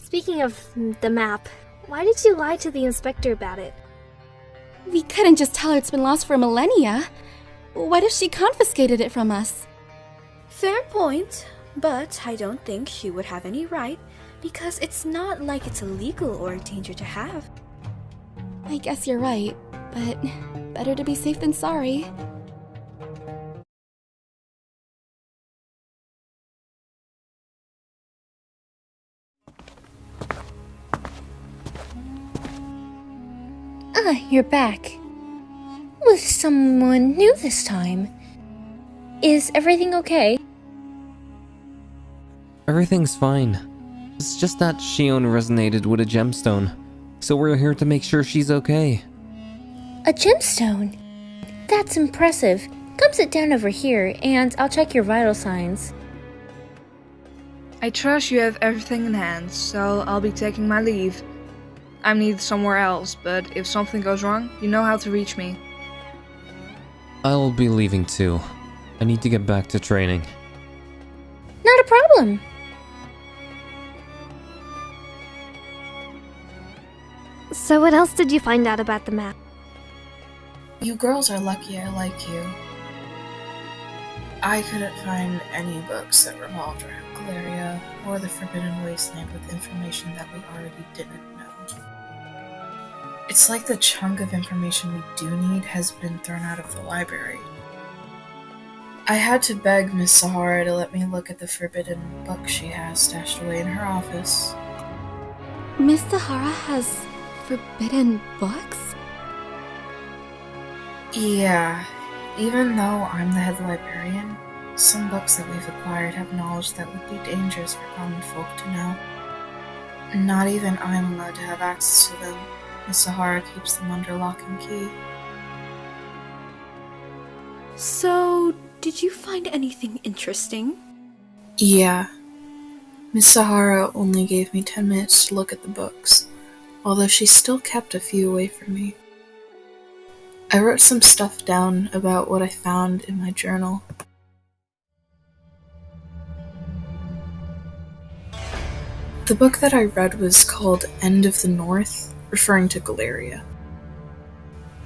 Speaking of the map, why did you lie to the inspector about it? We couldn't just tell her it's been lost for millennia. What if she confiscated it from us? Fair point, but I don't think she would have any right, because it's not like it's illegal or a danger to have. I guess you're right, but better to be safe than sorry. You're back. With someone new this time. Is everything okay? Everything's fine. It's just that Chione resonated with a gemstone, so we're here to make sure she's okay. A gemstone? That's impressive. Come sit down over here, and I'll check your vital signs. I trust you have everything in hand, so I'll be taking my leave. I'm needed somewhere else, but if something goes wrong, you know how to reach me. I'll be leaving too. I need to get back to training. Not a problem. So what else did you find out about the map? You girls are lucky I like you. I couldn't find any books that revolved around Galeria or the Forbidden Wasteland with information that we already didn't know. It's like the chunk of information we do need has been thrown out of the library. I had to beg Miss Sahara to let me look at the forbidden book she has stashed away in her office. Miss Sahara has forbidden books? Yeah, even though I'm the head librarian, some books that we've acquired have knowledge that would be dangerous for common folk to know. Not even I'm allowed to have access to them. Miss Sahara keeps them under lock and key. So, did you find anything interesting? Yeah. Miss Sahara only gave me 10 minutes to look at the books, although she still kept a few away from me. I wrote some stuff down about what I found in my journal. The book that I read was called End of the North, referring to Galeria.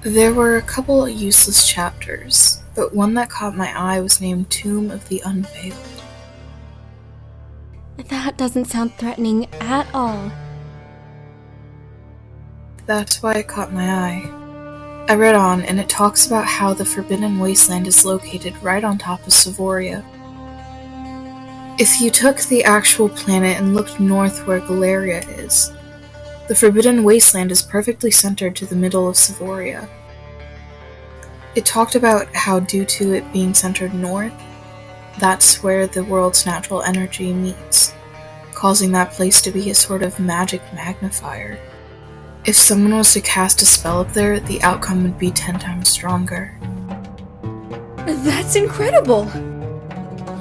There were a couple useless chapters, but one that caught my eye was named Tomb of the Unveiled. That doesn't sound threatening at all. That's why it caught my eye. I read on, and it talks about how the Forbidden Wasteland is located right on top of Savoria. If you took the actual planet and looked north where Galeria is, the Forbidden Wasteland is perfectly centered to the middle of Savoria. It talked about how due to it being centered north, that's where the world's natural energy meets, causing that place to be a sort of magic magnifier. If someone was to cast a spell up there, the outcome would be 10 times stronger. That's incredible!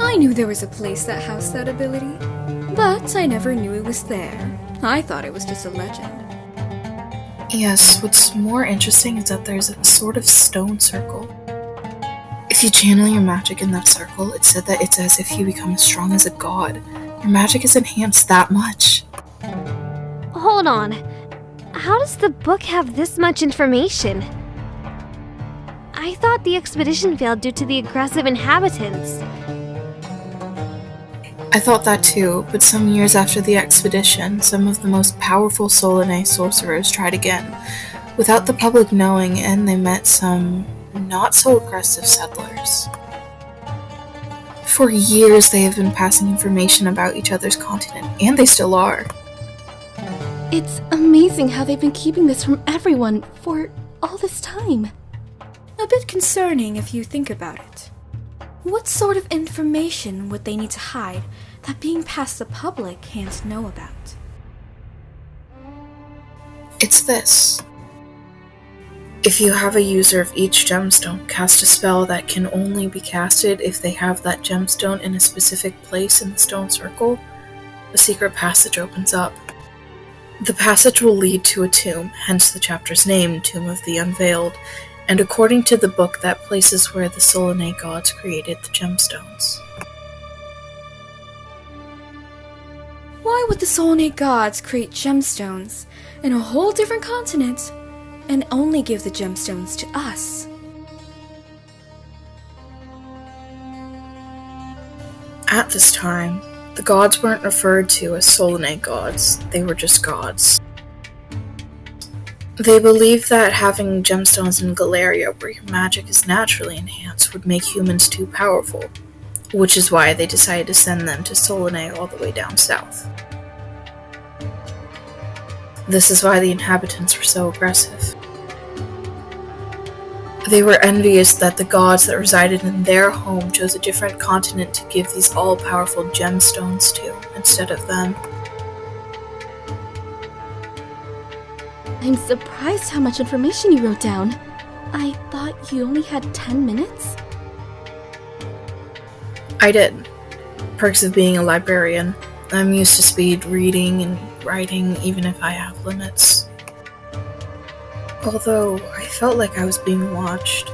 I knew there was a place that housed that ability, but I never knew it was there. I thought it was just a legend. Yes, what's more interesting is that there's a sort of stone circle. If you channel your magic in that circle, it said that it's as if you become as strong as a god. Your magic is enhanced that much. Hold on. How does the book have this much information? I thought the expedition failed due to the aggressive inhabitants. I thought that too, but some years after the expedition, some of the most powerful Solanae sorcerers tried again, without the public knowing, and they met some not-so-aggressive settlers. For years they have been passing information about each other's continent, and they still are. It's amazing how they've been keeping this from everyone for all this time. A bit concerning if you think about it. What sort of information would they need to hide that being past the public can't know about? It's this. If you have a user of each gemstone cast a spell that can only be casted if they have that gemstone in a specific place in the stone circle, a secret passage opens up. The passage will lead to a tomb, hence the chapter's name, Tomb of the Unveiled, and according to the book, that place is where the Solanae gods created the gemstones. Why Why would the Solanae gods create gemstones in a whole different continent and only give the gemstones to us? At this time, the gods weren't referred to as Solanae gods, they were just gods. They believed that having gemstones in Galeria where your magic is naturally enhanced would make humans too powerful, which is why they decided to send them to Solanae all the way down south. This is why the inhabitants were so aggressive. They were envious that the gods that resided in their home chose a different continent to give these all-powerful gemstones to, instead of them. I'm surprised how much information you wrote down. I thought you only had 10 minutes? I did. Perks of being a librarian. I'm used to speed reading and writing, even if I have limits. Although, I felt like I was being watched.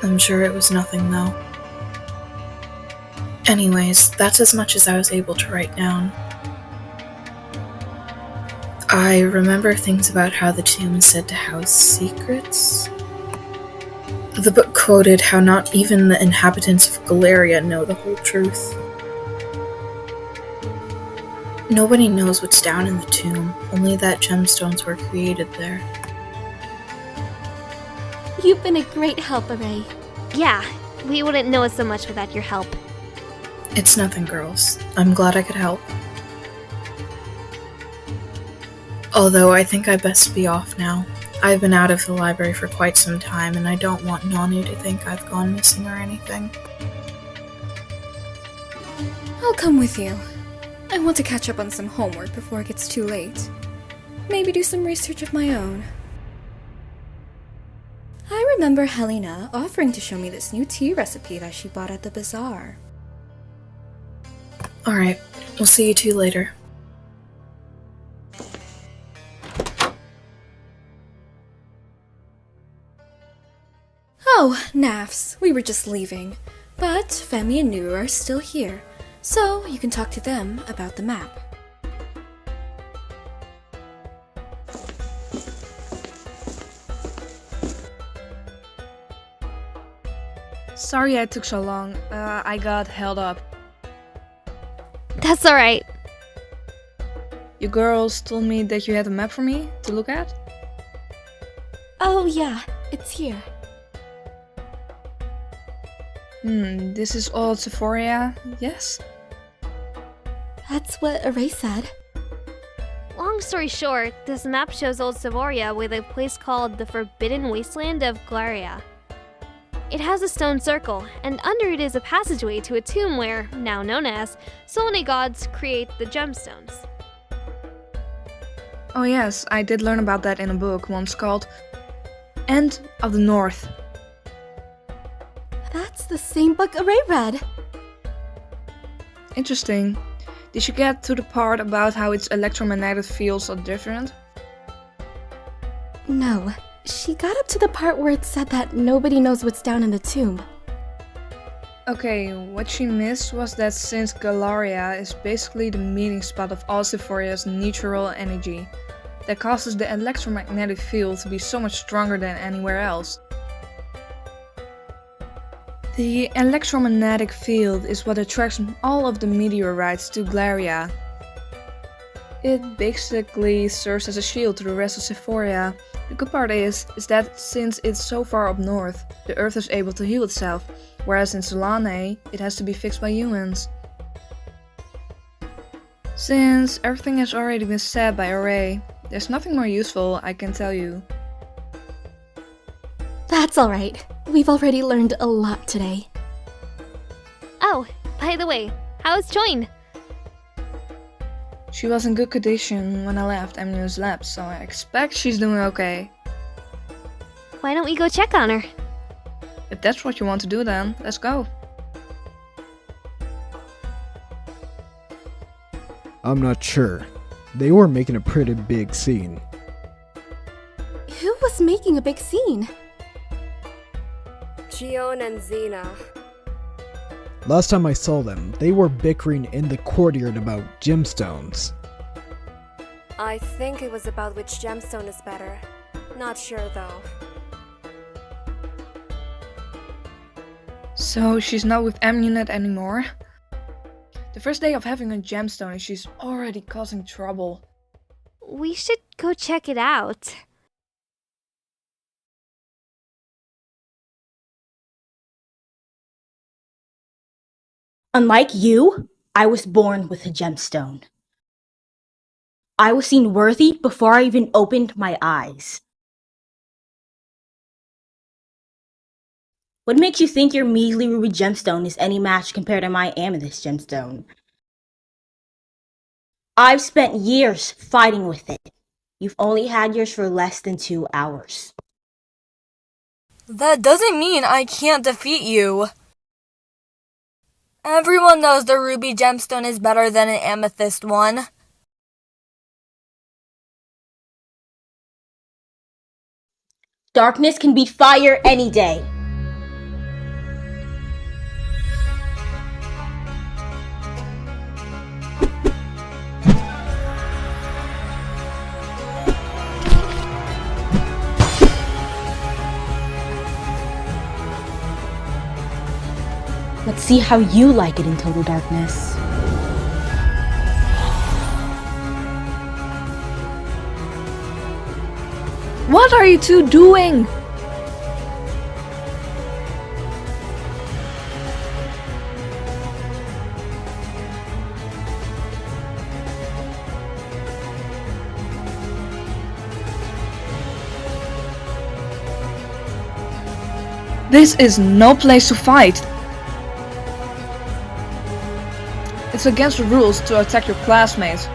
I'm sure it was nothing, though. Anyways, that's as much as I was able to write down. I remember things about how the tomb is said to house secrets. The book quoted how not even the inhabitants of Galeria know the whole truth. Nobody knows what's down in the tomb, only that gemstones were created there. You've been a great help, Arae. Yeah, we wouldn't know it so much without your help. It's nothing, girls. I'm glad I could help. Although I think I best be off now. I've been out of the library for quite some time, and I don't want Nanu to think I've gone missing or anything. I'll come with you. I want to catch up on some homework before it gets too late. Maybe do some research of my own. I remember Helena offering to show me this new tea recipe that she bought at the bazaar. Alright, we'll see you two later. Oh, Nafs, we were just leaving. But Femi and Nuru are still here, so you can talk to them about the map. Sorry I took so long. I got held up. That's alright. You girls told me that you had a map for me to look at? Oh yeah, it's here. This is old Sephoria, yes? That's what Arae said. Long story short, this map shows Old Savoria with a place called the Forbidden Wasteland of Glaria. It has a stone circle, and under it is a passageway to a tomb where, now known as, Solanae gods create the gemstones. Oh yes, I did learn about that in a book once called End of the North. That's the same book Arae read. Interesting. Did you get to the part about how its electromagnetic fields are different? No, she got up to the part where it said that nobody knows what's down in the tomb. Okay, what she missed was that since Galaria is basically the meeting spot of all Sephoria's natural energy, that causes the electromagnetic field to be so much stronger than anywhere else. The electromagnetic field is what attracts all of the meteorites to Glaria. It basically serves as a shield to the rest of Sephoria. The good part is that since it's so far up north, the Earth is able to heal itself, whereas in Solanae, it has to be fixed by humans. Since everything has already been said by Arae, there's nothing more useful I can tell you. That's alright. We've already learned a lot today. Oh, by the way, how's Chione? She was in good condition when I left Amunet's lab, so I expect she's doing okay. Why don't we go check on her? If that's what you want to do then, let's go. I'm not sure. They were making a pretty big scene. Who was making a big scene? Chione and Zeina. Last time I saw them, they were bickering in the courtyard about gemstones. I think it was about which gemstone is better. Not sure though. So she's not with Amunet anymore? The first day of having a gemstone and she's already causing trouble. We should go check it out. Unlike you, I was born with a gemstone. I was seen worthy before I even opened my eyes. What makes you think your measly ruby gemstone is any match compared to my amethyst gemstone? I've spent years fighting with it. You've only had yours for less than 2 hours. That doesn't mean I can't defeat you. Everyone knows the ruby gemstone is better than an amethyst one. Darkness can beat fire any day. Let's see how you like it in total darkness. What are you two doing? This is no place to fight. It's against the rules to attack your classmates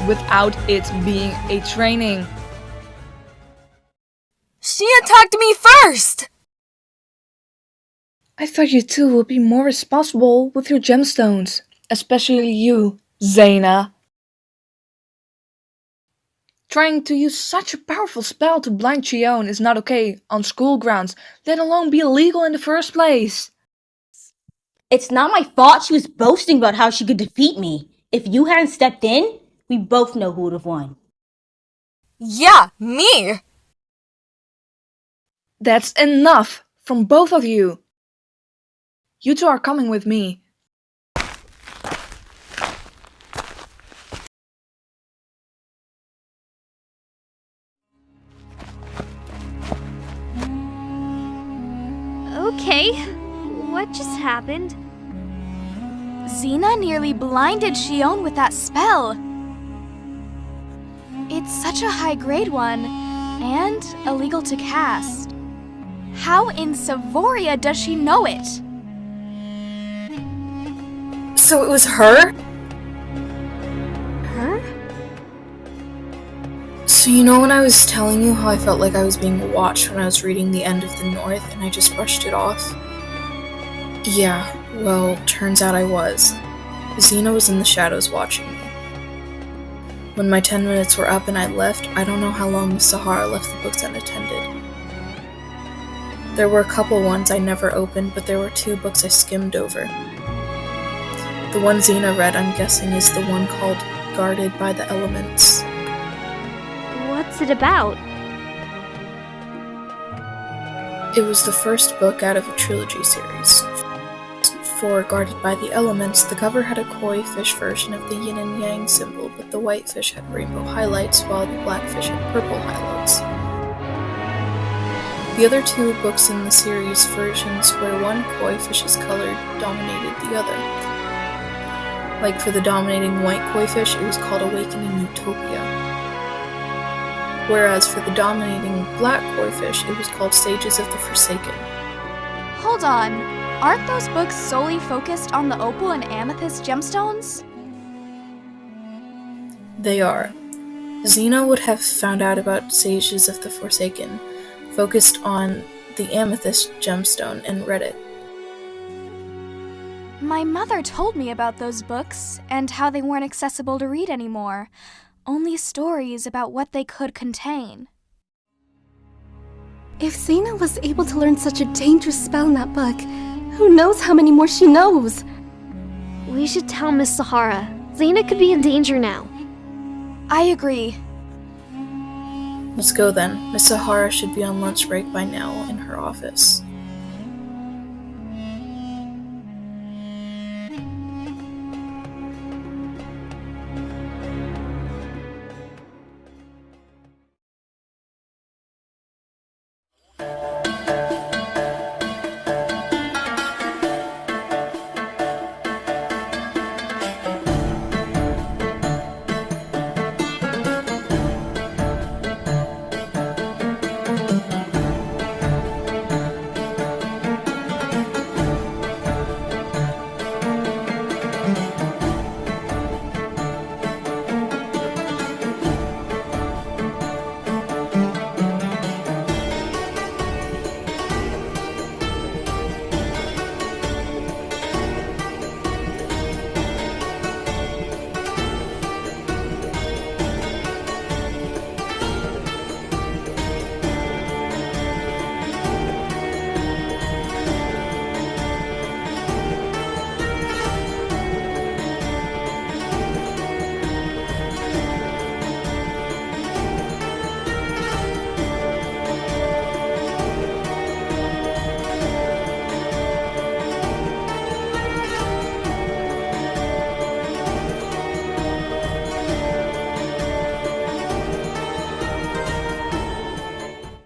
without it being a training. She attacked me first! I thought you two would be more responsible with your gemstones. Especially you, Zeina. Trying to use such a powerful spell to blind Chione is not okay on school grounds, let alone be illegal in the first place. It's not my fault she was boasting about how she could defeat me. If you hadn't stepped in, we both know who would have won. Yeah, me! That's enough from both of you. You two are coming with me. Okay, what just happened? Zeina nearly blinded Chione with that spell. It's such a high-grade one, and illegal to cast. How in Savoria does she know it? So it was her? Her? So you know when I was telling you how I felt like I was being watched when I was reading The End of the North and I just brushed it off? Yeah, well, turns out I was. Zeina was in the shadows watching me. When my 10 minutes were up and I left, I don't know how long Miss Sahara left the books unattended. There were a couple ones I never opened, but there were 2 books I skimmed over. The one Zeina read, I'm guessing, is the one called Guarded by the Elements. What's it about? It was the first book out of a trilogy series. For Guarded by the Elements, the cover had a koi fish version of the yin and yang symbol, but the white fish had rainbow highlights while the black fish had purple highlights. The other 2 books in the series versions where one koi fish's color dominated the other. Like for the dominating white koi fish, it was called Awakening Utopia. Whereas for the dominating black koi fish, it was called Sages of the Forsaken. Hold on, aren't those books solely focused on the opal and amethyst gemstones? They are. Zeina would have found out about Sages of the Forsaken, focused on the amethyst gemstone, and read it. My mother told me about those books and how they weren't accessible to read anymore. Only stories about what they could contain. If Zeina was able to learn such a dangerous spell in that book, who knows how many more she knows? We should tell Miss Sahara. Zeina could be in danger now. I agree. Let's go then. Miss Sahara should be on lunch break by now in her office.